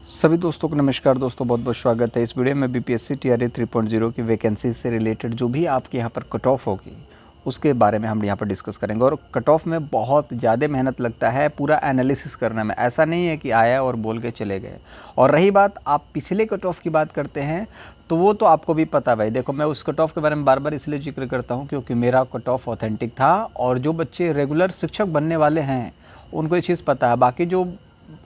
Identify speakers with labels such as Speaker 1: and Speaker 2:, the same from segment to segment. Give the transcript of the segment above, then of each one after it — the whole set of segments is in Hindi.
Speaker 1: सभी दोस्तों को नमस्कार। दोस्तों बहुत बहुत स्वागत है इस वीडियो में। बीपीएससी टीआरई 3.0 की वैकेंसी से रिलेटेड जो भी आपके यहाँ पर कट ऑफ होगी उसके बारे में हम यहाँ पर डिस्कस करेंगे। और कट ऑफ में बहुत ज़्यादा मेहनत लगता है पूरा एनालिसिस करने में, ऐसा नहीं है कि आया और बोल के चले गए। और रही बात आप पिछले कट ऑफ की बात करते हैं तो वो तो आपको भी पता भाई। देखो मैं उस कट ऑफ के बारे में बार बार इसलिए जिक्र करता हूँ क्योंकि मेरा कट ऑफ ऑथेंटिक था और जो बच्चे रेगुलर शिक्षक बनने वाले हैं उनको ये चीज़ पता है। बाकी जो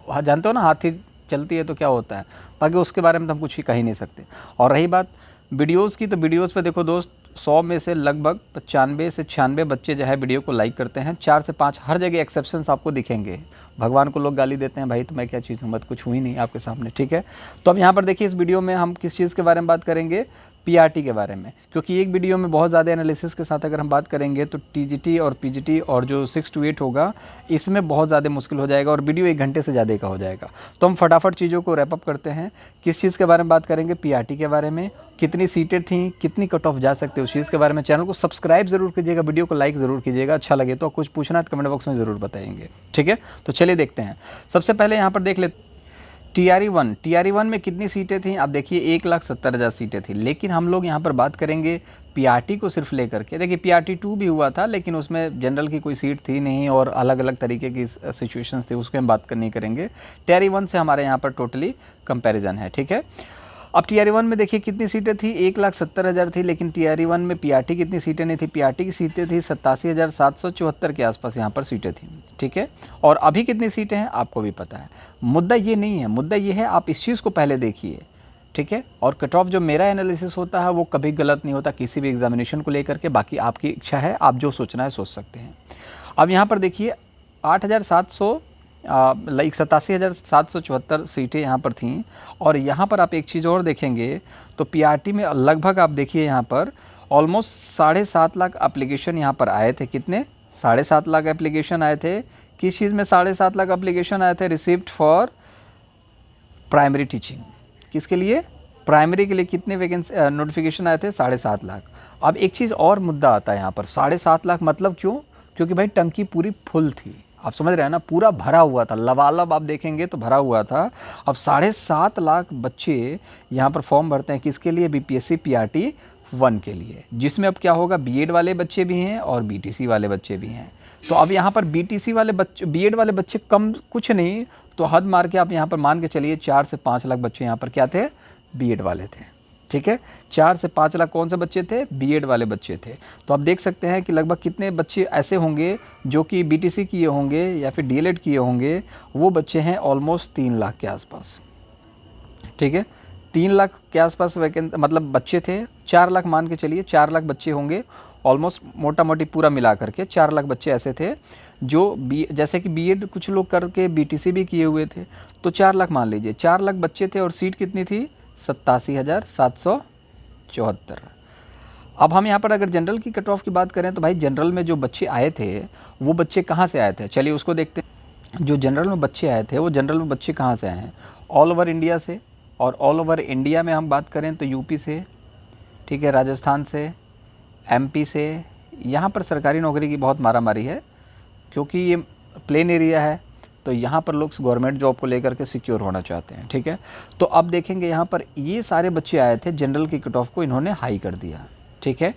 Speaker 1: जानते हो ना हाथी चलती है तो क्या होता है, बाकी उसके बारे में तो हम कुछ ही कह ही नहीं सकते। और रही बात वीडियोस की, तो वीडियोस पे देखो दोस्त 100 में से लगभग 95 से 96 बच्चे जो है वीडियो को लाइक करते हैं। 4 से 5 हर जगह एक्सेप्शंस आपको दिखेंगे। भगवान को लोग गाली देते हैं, भाई तो मैं क्या चीज़ हूँ, मत कुछ हुई नहीं आपके सामने, ठीक है। तो अब यहाँ पर देखिए इस वीडियो में हम किस चीज़ के बारे में बात करेंगे, पीआरटी के बारे में। क्योंकि एक वीडियो में बहुत ज़्यादा एनालिसिस के साथ अगर हम बात करेंगे तो टीजीटी और पीजीटी और जो 6 to 8 होगा इसमें बहुत ज़्यादा मुश्किल हो जाएगा और वीडियो 1 घंटे से ज़्यादा का हो जाएगा। तो हम फटाफट चीज़ों को रैप अप करते हैं। किस चीज़ के बारे में बात करेंगे, पीआरटी के बारे में, कितनी सीटें थी, कितनी कट ऑफ जा सकते हैं उस चीज़ के बारे में। चैनल को सब्सक्राइब जरूर कीजिएगा, वीडियो को लाइक ज़रूर कीजिएगा। अच्छा लगे तो कुछ पूछना तो कमेंट बॉक्स में ज़रूर बताएंगे, ठीक है। तो चलिए देखते हैं। सबसे पहले यहाँ पर देख लेते टीआरई 1 में कितनी सीटें थी। आप देखिए 1,70,000 सीटें थी, लेकिन हम लोग यहाँ पर बात करेंगे पीआरटी को सिर्फ लेकर के। देखिए पीआरटी 2 भी हुआ था लेकिन उसमें जनरल की कोई सीट थी नहीं और अलग अलग तरीके की सिचुएशंस थी, उसके हम बात नहीं करेंगे। टीआरई 1 से हमारे यहाँ पर टोटली कंपैरिजन है, ठीक है। अब टीआरई 1 में देखिए कितनी सीटें थी, 1,70,000 थी, लेकिन टीआरई 1 में पीआरटी कितनी सीटें नहीं थी। पीआरटी की सीटें थी 87,774 के आसपास यहाँ पर सीटें थी, ठीक है। और अभी कितनी सीटें हैं आपको भी पता है। मुद्दा ये नहीं है, मुद्दा ये है आप इस चीज़ को पहले देखिए, ठीक है। और कट ऑफ जो मेरा एनालिसिस होता है वो कभी गलत नहीं होता किसी भी एग्जामिनेशन को लेकर के। बाकी आपकी इच्छा है, आप जो सोचना है सोच सकते हैं। अब यहाँ पर देखिए 87,774 सीटें यहाँ पर थीं। और यहाँ पर आप एक चीज़ और देखेंगे तो पीआरटी में लगभग आप देखिए यहाँ पर ऑलमोस्ट 7.5 लाख एप्लीकेशन यहाँ पर आए थे। कितने? 7.5 लाख एप्लीकेशन आए थे। किस चीज़ में 7.5 लाख एप्लीकेशन आए थे? Receipt for primary teaching. किसके लिए? प्राइमरी के लिए कितने वैकेंसी नोटिफिकेशन आए थे? 7.5 लाख। अब एक चीज़ और मुद्दा आता है यहाँ पर, 7.5 लाख मतलब क्यों? क्योंकि भाई टंकी पूरी फुल थी, आप समझ रहे हैं ना, पूरा भरा हुआ था, लबालब आप देखेंगे तो भरा हुआ था। अब 7.5 लाख बच्चे यहाँ पर फॉर्म भरते हैं किसके लिए? बीपीएससी पीआरटी 1 के लिए, जिसमें अब क्या होगा, बीएड वाले बच्चे भी हैं और बीटीसी वाले बच्चे भी हैं। तो अब यहाँ पर बीटीसी वाले बच्चे, बीएड वाले बच्चे कम कुछ नहीं तो हद मार के आप यहाँ पर मान के चलिए 4 से 5 लाख बच्चे यहाँ पर क्या थे? बीएड वाले थे, ठीक है। 4 से 5 लाख कौन से बच्चे थे? बीएड वाले बच्चे थे। तो आप देख सकते हैं कि लगभग कितने बच्चे ऐसे होंगे जो कि बीटीसी किए होंगे या फिर डीएलएड किए होंगे। वो बच्चे हैं ऑलमोस्ट 3 लाख के आसपास, ठीक है। 3 लाख के आसपास वैकेंट मतलब बच्चे थे। 4 लाख मान के चलिए, 4 लाख बच्चे होंगे ऑलमोस्ट, मोटा मोटी पूरा मिला करके 4 लाख बच्चे ऐसे थे जो जैसे कि बीएड कुछ लोग करके बीटीसी भी किए हुए थे। तो 4 लाख मान लीजिए, 4 लाख बच्चे थे और सीट कितनी थी? 87,774। अब हम यहाँ पर अगर जनरल की कट ऑफ की बात करें तो भाई जनरल में जो बच्चे आए थे वो बच्चे कहाँ से आए थे, चलिए उसको देखते हैं। जो जनरल में बच्चे आए थे वो जनरल में बच्चे कहाँ से आए हैं? ऑल ओवर इंडिया से। और ऑल ओवर इंडिया में हम बात करें तो यूपी से, ठीक है, राजस्थान से, एमपी से। यहाँ पर सरकारी नौकरी की बहुत मारामारी है क्योंकि ये प्लेन एरिया है तो यहाँ पर लोग गवर्नमेंट जॉब को लेकर के सिक्योर होना चाहते हैं, ठीक है। तो अब देखेंगे यहाँ पर ये सारे बच्चे आए थे, जनरल की कट ऑफ को इन्होंने हाई कर दिया, ठीक है।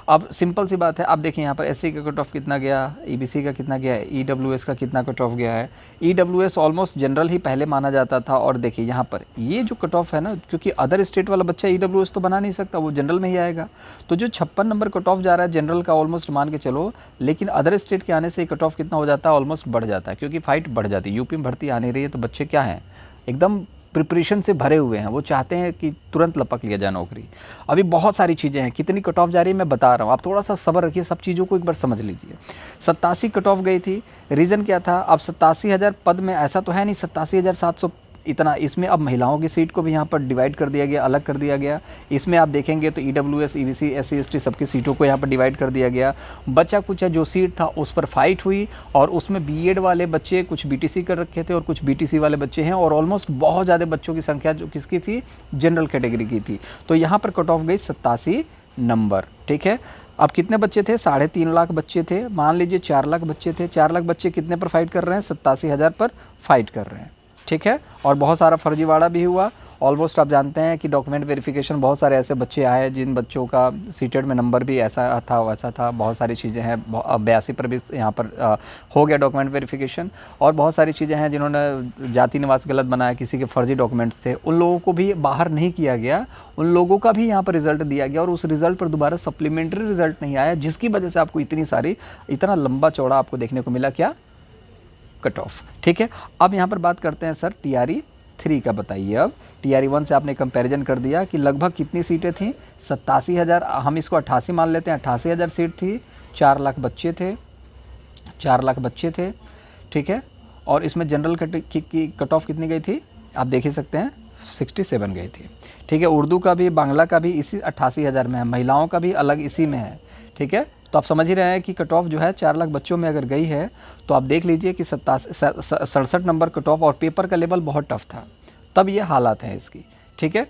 Speaker 1: अब सिंपल सी बात है, अब देखिए यहाँ पर एससी का कट ऑफ कितना गया, ईबीसी का कितना गया है, ईडब्ल्यूएस का कितना कट ऑफ गया है। ईडब्ल्यूएस ऑलमोस्ट जनरल ही पहले माना जाता था। और देखिए यहाँ पर ये जो कट ऑफ है ना, क्योंकि अदर स्टेट वाला बच्चा ईडब्ल्यूएस तो बना नहीं सकता, वो जनरल में ही आएगा। तो जो 56 नंबर कट ऑफ जा रहा है जनरल का ऑलमोस्ट मान के चलो, लेकिन अदर स्टेट के आने से कट ऑफ कितना हो जाता है? ऑलमोस्ट बढ़ जाता है, क्योंकि फाइट बढ़ जाती है। यूपी में भर्ती आ नहीं रही है तो बच्चे क्या हैं, एकदम प्रिपरेशन से भरे हुए हैं, वो चाहते हैं कि तुरंत लपक लिया जाए नौकरी। अभी बहुत सारी चीज़ें हैं, कितनी कट ऑफ जा रही है मैं बता रहा हूँ, आप थोड़ा सा सब्र रखिए, सब चीज़ों को एक बार समझ लीजिए। 87 कट ऑफ गई थी, रीज़न क्या था? अब 87,000 पद में ऐसा तो है नहीं 87,700 इतना, इसमें अब महिलाओं की सीट को भी यहाँ पर डिवाइड कर दिया गया, अलग कर दिया गया। इसमें आप देखेंगे तो ईडब्ल्यूएस, ईबीसी, एससी, एसटी सबकी सीटों को यहाँ पर डिवाइड कर दिया गया। बचा कुछ जो सीट था उस पर फाइट हुई और उसमें बीएड वाले बच्चे कुछ बीटीसी कर रखे थे और कुछ बीटीसी वाले बच्चे हैं। और ऑलमोस्ट बहुत ज़्यादा बच्चों की संख्या जो किसकी थी? जनरल कैटेगरी की थी। तो यहाँ पर कट ऑफ गई 87 नंबर, ठीक है। अब कितने बच्चे थे? 3.5 लाख बच्चे थे। मान लीजिए 4 लाख बच्चे थे। 4 लाख बच्चे कितने पर फाइट कर रहे हैं? 87,000 पर फाइट कर रहे हैं। ठीक है। और बहुत सारा फर्जीवाड़ा भी हुआ। ऑलमोस्ट आप जानते हैं कि डॉक्यूमेंट वेरिफिकेशन बहुत सारे ऐसे बच्चे आए जिन बच्चों का सीटेड में नंबर भी ऐसा था वैसा था, बहुत सारी चीज़ें हैं। 82 पर भी यहाँ पर हो गया डॉक्यूमेंट वेरिफिकेशन। और बहुत सारी चीज़ें हैं जिन्होंने जाति निवास गलत बनाया, किसी के फर्जी डॉक्यूमेंट्स थे, उन लोगों को भी बाहर नहीं किया गया, उन लोगों का भी यहाँ पर रिजल्ट दिया गया और उस रिजल्ट पर दोबारा सप्लीमेंट्री रिजल्ट नहीं आया, जिसकी वजह से आपको इतना लंबा चौड़ा आपको देखने को मिला क्या, कट ऑफ। ठीक है। अब यहाँ पर बात करते हैं सर TRE 3 का। बताइए अब TRE 1 से आपने कंपैरिजन कर दिया कि लगभग कितनी सीटें थीं, 87,000, हम इसको 88 मान लेते हैं, 88,000 सीट थी, 4 लाख बच्चे थे, 4 लाख बच्चे थे। ठीक है। और इसमें जनरल कट ऑफ कितनी गई थी, आप देख ही सकते हैं, 67 गई थी। ठीक है। उर्दू का भी, बांग्ला का भी इसी 88,000 में है, महिलाओं का भी अलग इसी में है। ठीक है। तो आप समझ ही रहे हैं कि कट ऑफ जो है 4 लाख बच्चों में अगर गई है तो आप देख लीजिए कि 67 नंबर कट ऑफ, और पेपर का लेवल बहुत टफ था, तब ये हालात हैं इसकी। ठीक है।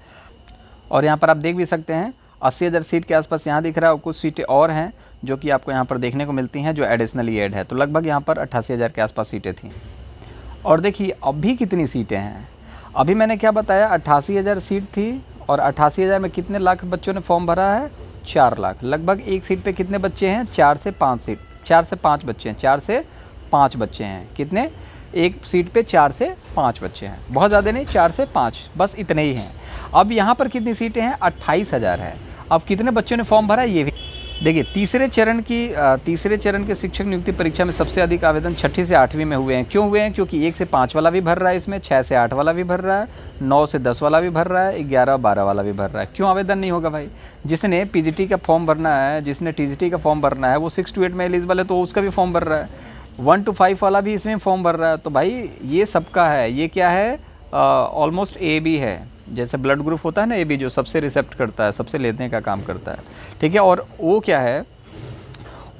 Speaker 1: और यहाँ पर आप देख भी सकते हैं 80,000 सीट के आसपास यहाँ दिख रहा है, और कुछ सीटें और हैं जो कि आपको यहाँ पर देखने को मिलती हैं जो एडिशनली ऐड है। तो लगभग यहाँ पर 88,000 के आसपास सीटें थीं। और देखिए अभी कितनी सीटें हैं, अभी मैंने क्या बताया, 88,000 सीट थी और 88,000 में कितने लाख बच्चों ने फॉर्म भरा है, 4 लाख। लगभग एक सीट पे कितने बच्चे हैं, 4 से 5 सीट, 4 से 5 बच्चे हैं, 4 से 5 बच्चे हैं। कितने, एक सीट पे 4 से 5 बच्चे हैं, बहुत ज़्यादा नहीं, 4 से 5 बस इतने ही हैं। अब यहाँ पर कितनी सीटें हैं, 28,000 है। अब कितने बच्चों ने फॉर्म भरा है ये भी देखिए। तीसरे चरण के शिक्षक नियुक्ति परीक्षा में सबसे अधिक आवेदन 6ठी से 8वीं में हुए हैं। क्यों हुए हैं, क्योंकि 1 से 5 वाला भी भर रहा है इसमें, 6 से 8 वाला भी भर रहा है, 9 से 10 वाला भी भर रहा है, 11 12 वाला भी भर रहा है। क्यों आवेदन नहीं होगा भाई, जिसने PGT का फॉर्म भरना है, जिसने TGT का फॉर्म भरना है, वो 6 to 8 में एलिजिबल है तो उसका भी फॉर्म भर रहा है, 1 to 5 वाला भी इसमें फॉर्म भर रहा है। तो भाई ये सबका है, ये क्या है, ऑलमोस्ट AB है, जैसे ब्लड ग्रुप होता है ना AB, जो सबसे रिसेप्ट करता है, सबसे लेने का काम करता है। ठीक है। और O क्या है,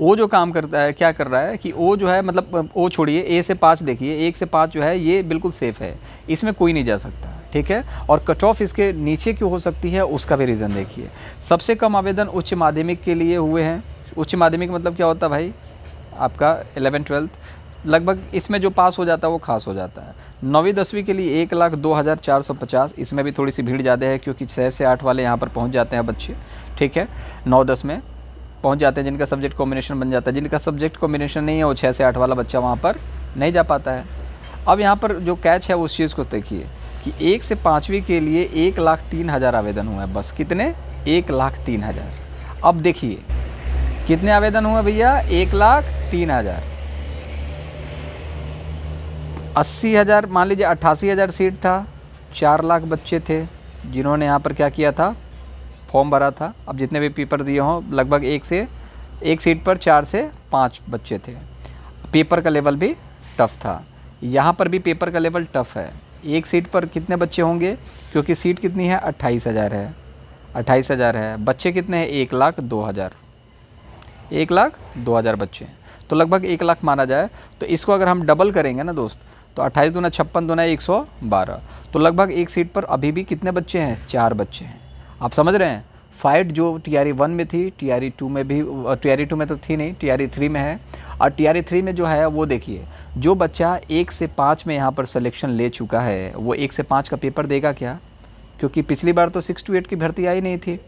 Speaker 1: O जो काम करता है, क्या कर रहा है कि O जो है, मतलब O छोड़िए, A से 5 देखिए, 1 से 5 जो है ये बिल्कुल सेफ है, इसमें कोई नहीं जा सकता। ठीक है। और कट ऑफ इसके नीचे क्यों हो सकती है, उसका भी रीज़न देखिए। सबसे कम आवेदन उच्च माध्यमिक के लिए हुए हैं। उच्च माध्यमिक मतलब क्या होता है भाई, आपका 11th 12th, लगभग इसमें जो पास हो जाता है वो खास हो जाता है। 9वीं 10वीं के लिए 1,02,450, इसमें भी थोड़ी सी भीड़ ज़्यादा है क्योंकि 6 से 8 वाले यहाँ पर पहुँच जाते हैं बच्चे। ठीक है। 9-10 में पहुँच जाते हैं जिनका सब्जेक्ट कॉम्बिनेशन बन जाता है, जिनका सब्जेक्ट कॉम्बिनेशन नहीं है वो 6 से 8 वाला बच्चा वहाँ पर नहीं जा पाता है। अब यहाँ पर जो कैच है उस चीज़ को देखिए कि 1 से 5वीं के लिए 1,03,000 आवेदन हुए हैं बस। कितने, 1,03,000। अब देखिए कितने आवेदन हुए भैया, 1,03,000। 80,000 मान लीजिए, 88,000 सीट था, 4 लाख बच्चे थे जिन्होंने यहाँ पर क्या किया था, फॉर्म भरा था। अब जितने भी पेपर दिए हों, लगभग एक सीट पर 4 से 5 बच्चे थे। पेपर का लेवल भी टफ़ था, यहाँ पर भी पेपर का लेवल टफ़ है। एक सीट पर कितने बच्चे होंगे, क्योंकि सीट कितनी है, 28,000 है, 28,000 है, बच्चे कितने हैं, 1,02,000, 1,02,000 बच्चे हैं, तो लगभग 1 लाख माना जाए। तो इसको अगर हम डबल करेंगे ना दोस्त, तो 28 दूना 56 दूना 112, तो लगभग एक सीट पर अभी भी कितने बच्चे हैं, 4 बच्चे हैं। आप समझ रहे हैं, फाइट जो TRE 1 में थी, TRE 2 में भी, TRE 2 में तो थी नहीं, TRE 3 में है। और TRE 3 में जो है वो देखिए, जो बच्चा 1 से 5 में यहाँ पर सिलेक्शन ले चुका है वो 1 से 5 का पेपर देगा क्या, क्योंकि पिछली बार तो 6 to 8 की भर्ती आई नहीं थी,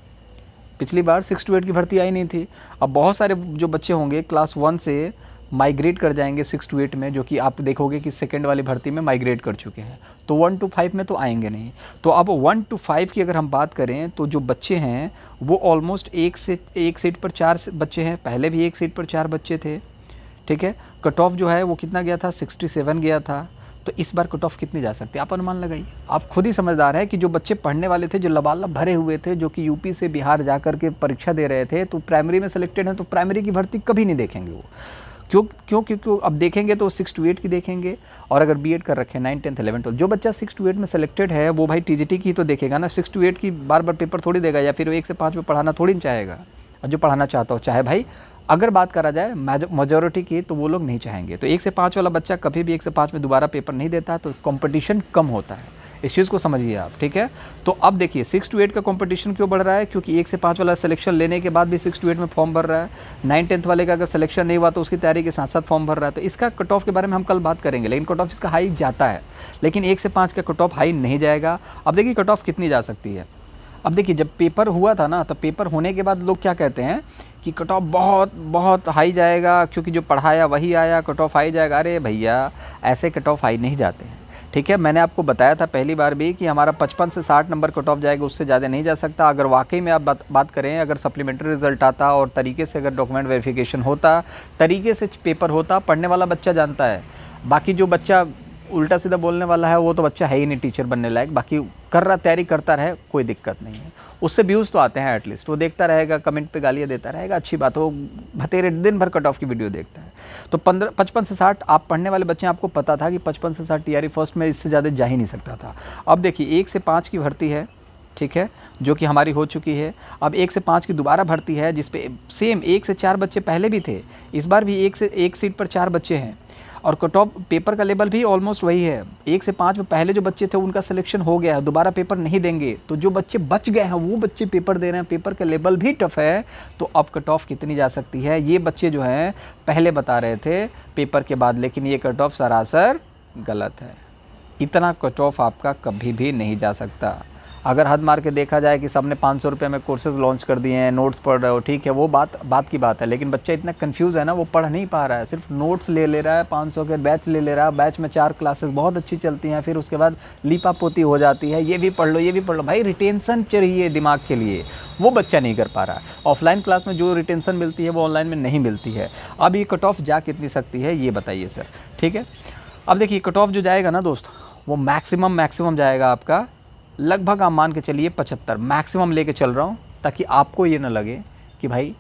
Speaker 1: पिछली बार 6 to 8 की भर्ती आई नहीं थी। अब बहुत सारे जो बच्चे होंगे क्लास 1 से माइग्रेट कर जाएंगे 6 to 8 में, जो कि आप देखोगे कि सेकेंड वाली भर्ती में माइग्रेट कर चुके हैं, तो 1 to 5 में तो आएंगे नहीं। तो अब 1 to 5 की अगर हम बात करें तो जो बच्चे हैं वो ऑलमोस्ट एक सीट पर 4 बच्चे हैं, पहले भी एक सीट पर 4 बच्चे थे। ठीक है। कट ऑफ जो है वो कितना गया था, 67 गया था। तो इस बार कट ऑफ कितनी जा सकती है, आप अनुमान लगाइए। आप खुद ही समझदार हैं कि जो बच्चे पढ़ने वाले थे, जो लबालब भरे हुए थे, जो कि यूपी से बिहार जा कर के परीक्षा दे रहे थे, तो प्राइमरी में सिलेक्टेड हैं, तो प्राइमरी की भर्ती कभी नहीं देखेंगे वो। क्योंकि अब देखेंगे तो 6 to 8 की देखेंगे, और अगर बीएड कर रखे 9, 10, 11, 12, जो बच्चा 6 to 8 में सेलेक्टेड है वो भाई TGT की तो देखेगा ना, 6 to 8 की बार बार पेपर थोड़ी देगा, या फिर 1 से 5 में पढ़ाना थोड़ी नहीं चाहेगा। और जो पढ़ाना चाहता हो, चाहे भाई अगर बात करा जाए मेजॉरिटी की, तो वो लोग नहीं चाहेंगे। तो 1 से 5 वाला बच्चा कभी भी 1 से 5 में दोबारा पेपर नहीं देता, तो कंपटीशन कम होता है, इस चीज़ को समझिए आप, ठीक है। तो अब देखिए 6 to 8 का कंपटीशन क्यों बढ़ रहा है, क्योंकि 1 से 5 वाला सिलेक्शन लेने के बाद भी 6 to 8 में फॉर्म भर रहा है। 9-10 वाले का अगर सिलेक्शन नहीं हुआ तो उसकी तैयारी के साथ साथ फॉर्म भर रहा है। तो इसका कट ऑफ के बारे में हम कल बात करेंगे, लेकिन कट ऑफ इसका हाई जाता है, लेकिन 1 से 5 का कट ऑफ हाई नहीं जाएगा। अब देखिए कट ऑफ कितनी जा सकती है। अब देखिए जब पेपर हुआ था ना, तो पेपर होने के बाद लोग क्या कहते हैं कि कट ऑफ बहुत बहुत हाई जाएगा, क्योंकि जो पढ़ाया वही आया, कट ऑफ हाई जाएगा। अरे भैया, ऐसे कट ऑफ हाई नहीं जाते हैं, ठीक है। मैंने आपको बताया था पहली बार भी कि हमारा 55 से 60 नंबर कट ऑफ जाएगा, उससे ज़्यादा नहीं जा सकता। अगर वाकई में आप बात करें, अगर सप्लीमेंट्री रिजल्ट आता और तरीके से अगर डॉक्यूमेंट वेरिफिकेशन होता, तरीके से पेपर होता, पढ़ने वाला बच्चा जानता है। बाकी जो बच्चा उल्टा सीधा बोलने वाला है वो तो बच्चा है ही नहीं टीचर बनने लायक। बाकी कर रहा, तैयारी करता रहे, कोई दिक्कत नहीं है। उससे व्यूज़ तो आते हैं एटलीस्ट, वो देखता रहेगा, कमेंट पे गालियाँ देता रहेगा, अच्छी बात है। वो भतेरे दिन भर कट ऑफ की वीडियो देखता है। तो 55 से 60 आप पढ़ने वाले बच्चे, आपको पता था कि 55 से 60 टीआरई फर्स्ट में इससे ज़्यादा जा ही नहीं सकता था। अब देखिए 1 से 5 की भर्ती है, ठीक है, जो कि हमारी हो चुकी है। अब 1 से 5 की दोबारा भर्ती है, जिस पे सेम 1 से 4 बच्चे पहले भी थे, इस बार भी 1 सीट पर 4 बच्चे हैं। और कट ऑफ पेपर का लेवल भी ऑलमोस्ट वही है। 1 से 5 में पहले जो बच्चे थे उनका सिलेक्शन हो गया है, दोबारा पेपर नहीं देंगे। तो जो बच्चे बच गए हैं वो बच्चे पेपर दे रहे हैं, पेपर का लेवल भी टफ है। तो अब कट ऑफ कितनी जा सकती है, ये बच्चे जो हैं पहले बता रहे थे पेपर के बाद, लेकिन ये कट ऑफ सरासर गलत है। इतना कट ऑफ आपका कभी भी नहीं जा सकता। अगर हद मार के देखा जाए कि सबने 500 रुपये में कोर्सेज़ लॉन्च कर दिए हैं, नोट्स पढ़ रहे हो, ठीक है, वो बात की बात है। लेकिन बच्चा इतना कंफ्यूज है ना, वो पढ़ नहीं पा रहा है, सिर्फ नोट्स ले रहा है, 500 के बैच ले रहा है, बैच में 4 क्लासेस बहुत अच्छी चलती हैं, फिर उसके बाद लीपा पोती हो जाती है, ये भी पढ़ लो, ये भी पढ़ लो। भाई रिटेंशन चाहिए दिमाग के लिए, वो बच्चा नहीं कर पा रहा है। ऑफलाइन क्लास में जो रिटेंशन मिलती है वो ऑनलाइन में नहीं मिलती है। अब ये कट ऑफ जा कितनी सकती है ये बताइए सर, ठीक है। अब देखिए कट ऑफ जो जाएगा ना दोस्त, वो मैक्सिमम जाएगा आपका, लगभग आप मान के चलिए 75 मैक्सिमम लेके चल रहा हूँ, ताकि आपको ये ना लगे कि भाई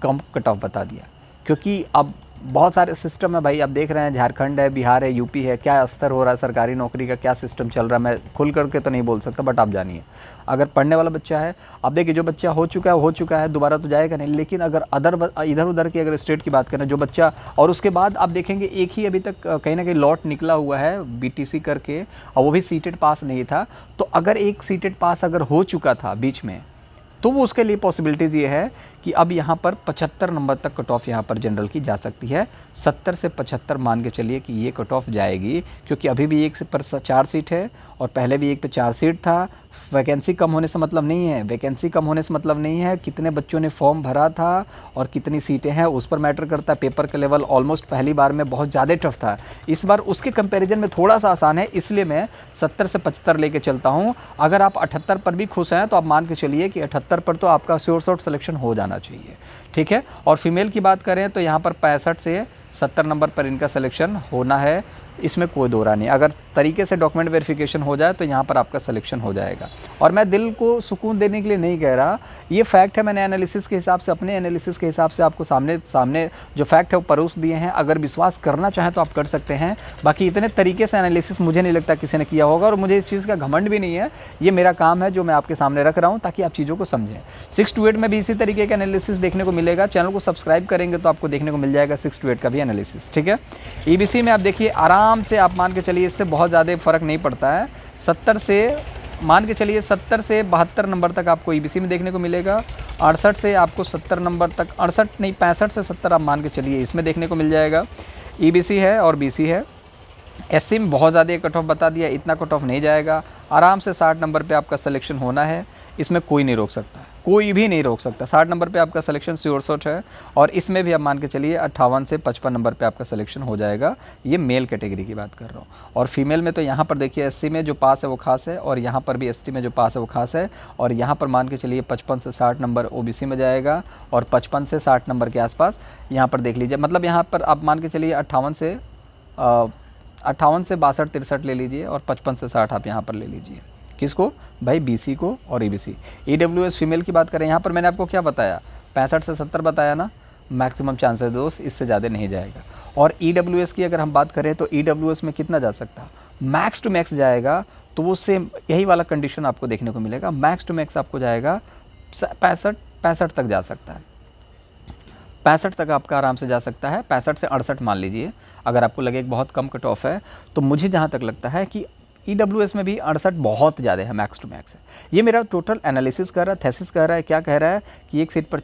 Speaker 1: कम कट ऑफ बता दिया। क्योंकि अब बहुत सारे सिस्टम है भाई, आप देख रहे हैं झारखंड है, बिहार है, यूपी है, क्या स्तर हो रहा है सरकारी नौकरी का, क्या सिस्टम चल रहा है, मैं खुल करके तो नहीं बोल सकता, बट आप जानिए। अगर पढ़ने वाला बच्चा है, अब देखिए जो बच्चा हो चुका है दोबारा तो जाएगा नहीं। लेकिन अगर इधर उधर की अगर स्टेट की बात करें, जो बच्चा, और उसके बाद आप देखेंगे एक ही अभी तक कहीं ना कहीं लॉट निकला हुआ है BTC करके, और वो भी सीटेड पास नहीं था। तो अगर एक सीटेड पास अगर हो चुका था बीच में, तो वो उसके लिए पॉसिबिलिटीज़ ये है कि अब यहाँ पर 75 नंबर तक कट ऑफ यहाँ पर जनरल की जा सकती है। 70 से 75 मान के चलिए कि ये कट ऑफ जाएगी, क्योंकि अभी भी 1 पर 4 सीट है और पहले भी 1 पे 4 सीट था। वैकेंसी कम होने से मतलब नहीं है, वैकेंसी कम होने से मतलब नहीं है कितने बच्चों ने फॉर्म भरा था और कितनी सीटें हैं, उस पर मैटर करता है। पेपर का लेवल ऑलमोस्ट पहली बार में बहुत ज़्यादा टफ था, इस बार उसके कंपैरिजन में थोड़ा सा आसान है, इसलिए मैं 70 से 75 लेके चलता हूँ। अगर आप 78 पर भी खुश हैं तो आप मान के चलिए कि 78 पर तो आपका श्योर शॉर्ट सिलेक्शन हो जाना चाहिए, ठीक है। और फीमेल की बात करें तो यहाँ पर 65 से 70 नंबर पर इनका सिलेक्शन होना है, इसमें कोई दो राय नहीं। अगर तरीके से डॉक्यूमेंट वेरिफिकेशन हो जाए तो यहाँ पर आपका सिलेक्शन हो जाएगा। और मैं दिल को सुकून देने के लिए नहीं कह रहा, ये फैक्ट है, मैंने एनालिसिस के हिसाब से, अपने एनालिसिस के हिसाब से आपको सामने जो फैक्ट है वो परोस दिए हैं। अगर विश्वास करना चाहें तो आप कर सकते हैं, बाकी इतने तरीके से एनालिसिस मुझे नहीं लगता किसी ने किया होगा, और मुझे इस चीज़ का घमंड भी नहीं है। ये मेरा काम है जो मैं आपके सामने रख रहा हूँ ताकि आप चीज़ों को समझें। 6 to 8 में भी इसी तरीके का एनालिसिस देखने को मिलेगा। चैनल को सब्सक्राइब करेंगे तो आपको देखने को मिल जाएगा 6 to 8 का भी एनालिसिस, ठीक है। EBC में आप देखिए आराम से, आप मान के चलिए इससे बहुत ज़्यादा फ़र्क नहीं पड़ता है। 70 से मान के चलिए 70 से 72 नंबर तक आपको EBC में देखने को मिलेगा। 68 से आपको 70 नंबर तक, 68 नहीं 65 से 70 आप मान के चलिए इसमें देखने को मिल जाएगा। EBC है और BC है। SC में बहुत ज़्यादा कट ऑफ बता दिया, इतना कट ऑफ नहीं जाएगा। आराम से 60 नंबर पे आपका सिलेक्शन होना है, इसमें कोई नहीं रोक सकता, कोई भी नहीं रोक सकता। 60 नंबर पे आपका सिलेक्शन श्योर शॉट है। और इसमें भी आप मान के चलिए 58 से 55 नंबर पे आपका सिलेक्शन हो जाएगा। ये मेल कैटेगरी की बात कर रहा हूँ। और फीमेल में तो यहाँ पर देखिए SC में जो पास है वो खास है, और यहाँ पर भी ST में जो पास है वो खास है। और यहाँ पर मान के चलिए 55 से 60 नंबर OBC में जाएगा, और 55 से 60 नंबर के आसपास यहाँ पर देख लीजिए। मतलब यहाँ पर आप मान के चलिए 58 से 62-63 ले लीजिए, और 55 से 60 आप यहाँ पर ले लीजिए। किसको भाई? BC को और EBC। EWS फीमेल की बात करें, यहाँ पर मैंने आपको क्या बताया, 65 से 70 बताया ना, मैक्सिमम चांसेस दोस्त, इससे ज़्यादा नहीं जाएगा। और EWS की अगर हम बात करें तो EWS में कितना जा सकता, मैक्स टू मैक्स जाएगा, तो वो सेम यही वाला कंडीशन आपको देखने को मिलेगा। मैक्स टू मैक्स आपको जाएगा 65 तक जा सकता है, 65 तक आपका आराम से जा सकता है। 65 से 68 मान लीजिए। अगर आपको लगे कि बहुत कम कट ऑफ है, तो मुझे जहाँ तक लगता है कि EWS में भी 68 बहुत ज़्यादा है, मैक्स टू मैक्स है। ये मेरा टोटल एनालिसिस कर रहा है, थेसिस कह रहा है, क्या कह रहा है कि एक सीट पर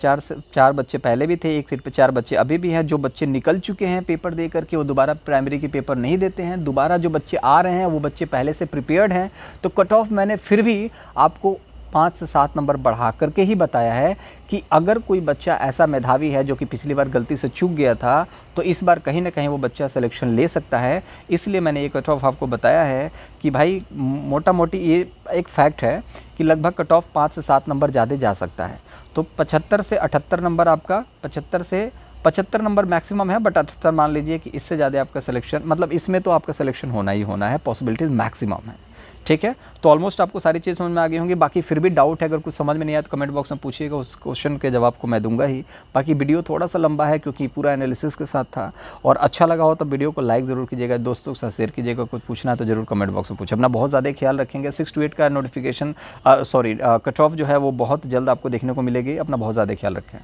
Speaker 1: चार बच्चे पहले भी थे, एक सीट पर 4 बच्चे अभी भी हैं। जो बच्चे निकल चुके हैं पेपर दे करके वो दोबारा प्राइमरी के पेपर नहीं देते हैं, दोबारा जो बच्चे आ रहे हैं वो बच्चे पहले से प्रिपेयर्ड हैं। तो कट ऑफ मैंने फिर भी आपको 5 से 7 नंबर बढ़ा करके ही बताया है कि अगर कोई बच्चा ऐसा मेधावी है जो कि पिछली बार गलती से चूक गया था, तो इस बार कहीं ना कहीं वो बच्चा सिलेक्शन ले सकता है। इसलिए मैंने ये कट ऑफ आपको बताया है कि भाई मोटा मोटी ये एक फैक्ट है कि लगभग कट ऑफ 5 से 7 नंबर ज़्यादा जा सकता है। तो 75 से 78 नंबर आपका, 75 नंबर मैक्सिमम है, बट 78 मान लीजिए कि इससे ज़्यादा आपका सिलेक्शन, मतलब इसमें तो आपका सिलेक्शन होना ही होना है, पॉसिबिलिटीज़ मैक्सिमम है। ठीक है, तो ऑलमोस्ट आपको सारी चीज़ समझ में आ गई होंगी। बाकी फिर भी डाउट है, अगर कुछ समझ में नहीं आया तो कमेंट बॉक्स में पूछिएगा, उस क्वेश्चन के जवाब को मैं दूंगा ही। बाकी वीडियो थोड़ा सा लंबा है क्योंकि पूरा एनालिसिस के साथ था, और अच्छा लगा हो तो वीडियो को लाइक ज़रूर कीजिएगा, दोस्तों के साथ शेयर कीजिएगा। कुछ पूछना है तो ज़रूर कमेंट बॉक्स में पूछे। अपना बहुत ज़्यादा ख्याल रखेंगे। 6 to 8 का नोटिफिकेशन कट ऑफ जो है वो बहुत जल्द आपको देखने को मिलेगी। अपना बहुत ज़्यादा ख्याल रखें।